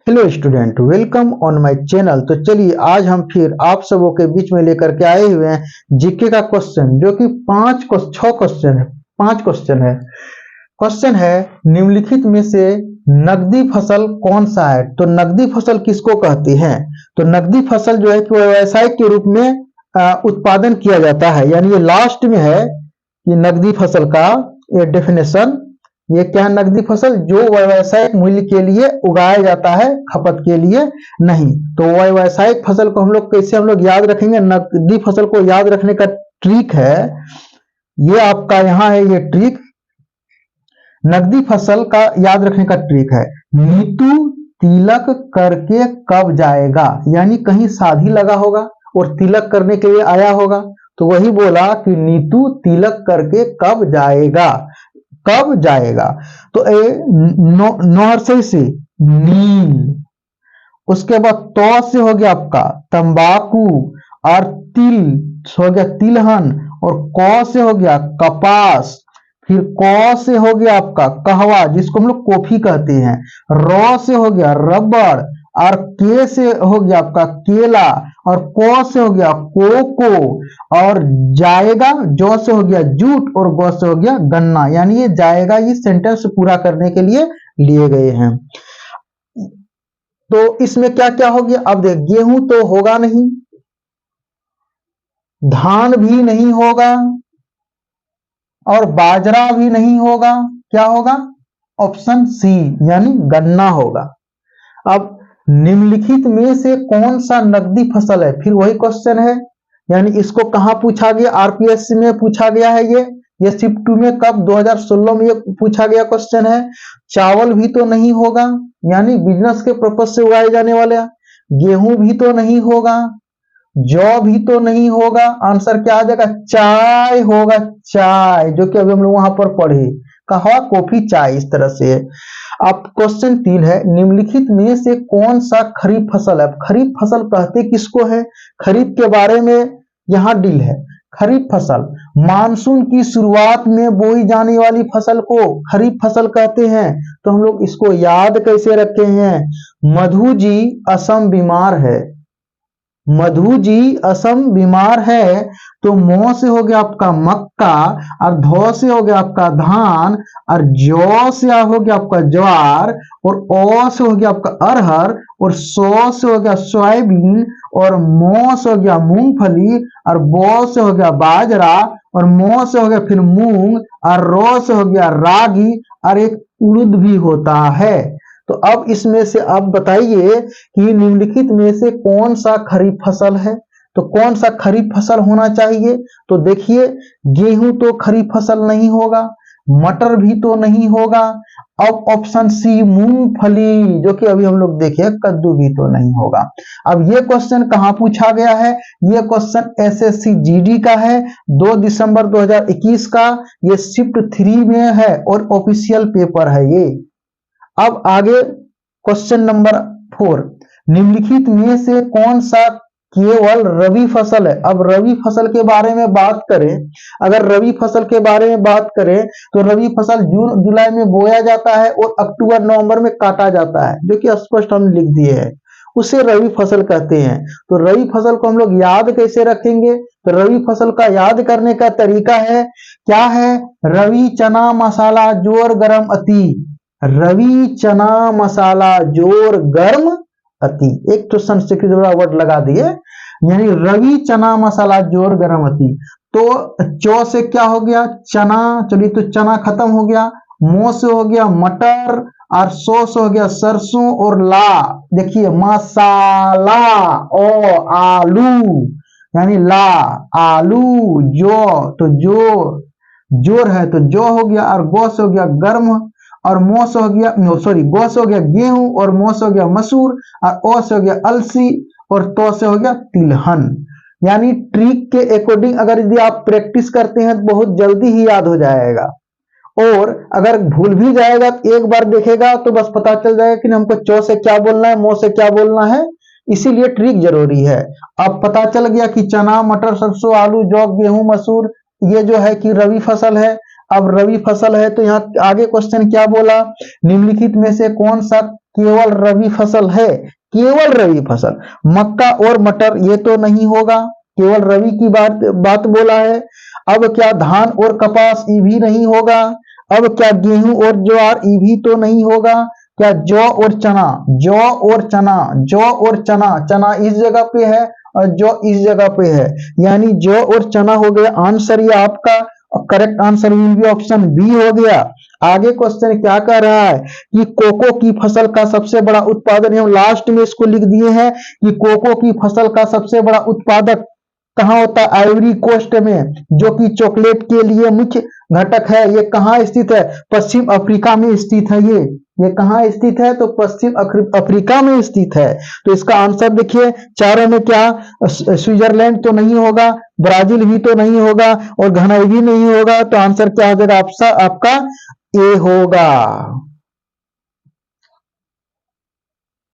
Hello student, welcome on my channel. तो चलिए आज हम फिर आप सबों के बीच में लेकर के आए हुए हैं जीके का क्वेश्चन, जो कि 5 क्वेश्चन है। क्वेश्चन है, निम्नलिखित में से नकदी फसल कौन सा है। तो नकदी फसल किसको कहते हैं? तो नकदी फसल जो है कि व्यावसायिक के रूप में उत्पादन किया जाता है। यानी ये लास्ट में है कि नकदी फसल का ये डेफिनेशन। ये क्या है? नकदी फसल जो व्यावसायिक मूल्य के लिए उगाया जाता है, खपत के लिए नहीं। तो व्यावसायिक फसल को हम लोग कैसे याद रखेंगे? नकदी फसल को याद रखने का ट्रिक है ये, आपका यहाँ है ये ट्रिक। नकदी फसल का याद रखने का ट्रिक है, नीतू तिलक करके कब जाएगा। यानी कहीं शादी लगा होगा और तिलक करने के लिए आया होगा, तो वही बोला कि नीतू तिलक करके कब जाएगा, कब जाएगा। तो नौहर से नील, उसके बाद तो से हो गया आपका तंबाकू, और तिल हो गया तिलहन, और क से हो गया कपास, फिर क से हो गया आपका कहवा जिसको हम लोग कॉफी कहते हैं, र से हो गया रबड़, और के से हो गया आपका केला, और को से हो गया कोको, और जाएगा जो से हो गया जूट, और गो से हो गया गन्ना। यानी ये जाएगा, ये सेंटेंस पूरा करने के लिए लिए गए हैं। तो इसमें क्या क्या हो गया? अब देख, गेहूं तो होगा नहीं, धान भी नहीं होगा, और बाजरा भी नहीं होगा। क्या होगा? ऑप्शन सी यानी गन्ना होगा। अब निम्नलिखित में से कौन सा नकदी फसल है? फिर वही क्वेश्चन है, यानी इसको कहां पूछा गया? आरपीएससी में पूछा गया है। ये शिफ्ट 2 में कब? 2016 में ये पूछा गया क्वेश्चन है। चावल भी तो नहीं होगा, यानी बिजनेस के पर्पज से उगाए जाने वाले। गेहूं भी तो नहीं होगा, जौ भी तो नहीं होगा। आंसर क्या आ जाएगा? चाय होगा, चाय, जो कि अभी हम लोग वहां पर पढ़े, कहा कॉफी चाय, इस तरह से। अब क्वेश्चन 3 है, निम्नलिखित में से कौन सा खरीफ फसल है? खरीफ फसल कहते किसको है? खरीफ के बारे में यहाँ डील है। खरीफ फसल मानसून की शुरुआत में बोई जाने वाली फसल को खरीफ फसल कहते हैं। तो हम लोग इसको याद कैसे रखे हैं? मधु जी असम बीमार है, मधु जी असम बीमार है। तो मो से हो गया आपका मक्का, और धो से हो गया आपका धान, और जौ से हो गया आपका ज्वार, और ओ से हो गया आपका अरहर, और सो से हो गया सोयाबीन, और मो से हो गया मूंगफली, और बो से हो गया बाजरा, और मो से हो गया फिर मूंग, और रो से हो गया रागी, और एक उड़द भी होता है। तो अब इसमें से आप बताइए कि निम्नलिखित में से कौन सा खरीफ फसल है? तो कौन सा खरीफ फसल होना चाहिए? तो देखिए, गेहूं तो खरीफ फसल नहीं होगा, मटर भी तो नहीं होगा। अब ऑप्शन सी मूंगफली, जो कि अभी हम लोग देखे, कद्दू भी तो नहीं होगा। अब ये क्वेश्चन कहां पूछा गया है? ये क्वेश्चन एसएससी जीडी का है, 2 दिसंबर 2021 का। ये शिफ्ट 3 में है और ऑफिशियल पेपर है ये। अब आगे क्वेश्चन नंबर 4, निम्नलिखित में से कौन सा केवल रबी फसल है? अब रबी फसल के बारे में बात करें, अगर रबी फसल के बारे में बात करें तो रबी फसल जून जुलाई में बोया जाता है और अक्टूबर नवंबर में काटा जाता है, जो कि स्पष्ट हम लिख दिए हैं, उसे रबी फसल कहते हैं। तो रबी फसल को हम लोग याद कैसे रखेंगे? तो रबी फसल का याद करने का तरीका है, क्या है? रवि चना मसाला जोर गरम अति, रवि चना मसाला जोर गर्म अति। एक तो संस्कृत वर्ड लगा दिए, यानी रवि चना मसाला जोर गर्म अति। तो चौ से क्या हो गया? चना, चलिए तो चना खत्म हो गया। मो से हो गया मटर, और सो से हो गया सरसों, और ला देखिए मसाला, ओ आलू, यानी ला आलू, जो तो जोर, जोर है तो जो हो गया, और गो से हो गया गर्म, और मो से हो गया गो से हो गया गेहूं, और मो से हो गया मसूर, और ओ से हो गया अलसी, और तो से हो गया तिलहन। यानी ट्रिक के अकॉर्डिंग अगर यदि आप प्रैक्टिस करते हैं तो बहुत जल्दी ही याद हो जाएगा, और अगर भूल भी जाएगा तो एक बार देखेगा तो बस पता चल जाएगा कि हमको चौ से क्या बोलना है, मो से क्या बोलना है। इसीलिए ट्रिक जरूरी है। अब पता चल गया कि चना, मटर, सरसों, आलू, जौ, गेहूं, मसूर, ये जो है कि रबी फसल है। अब रबी फसल है तो यहाँ आगे क्वेश्चन क्या बोला? निम्नलिखित में से कौन सा केवल रबी फसल है, केवल रबी फसल। मक्का और मटर ये तो नहीं होगा, केवल रबी की बात बोला है। अब क्या धान और कपास ये भी नहीं होगा। अब क्या गेहूं और ज्वार ये भी तो नहीं होगा। क्या जौ और चना, जौ और चना, जौ और चना, चना इस जगह पे है और जौ इस जगह पे है, यानी जौ और चना हो गया आंसर ये आपका। Correct answer will be option B हो गया। आगे क्वेश्चन क्या कह रहा है कि कोको की फसल का सबसे बड़ा उत्पादन, हम लास्ट में इसको लिख दिए हैं कि कोको की फसल का सबसे बड़ा उत्पादक कहाँ होता है, आइवरी कोस्ट में, जो कि चॉकलेट के लिए मुख्य घटक है। ये कहाँ स्थित है, पश्चिम अफ्रीका में स्थित है। ये कहाँ स्थित है, तो पश्चिम अफ्रीका में स्थित है। तो इसका आंसर देखिए चारों में क्या, स्विट्जरलैंड तो नहीं होगा, ब्राजील भी तो नहीं होगा और घना भी नहीं होगा। तो आंसर क्या हो जाएगा आपका, ए होगा।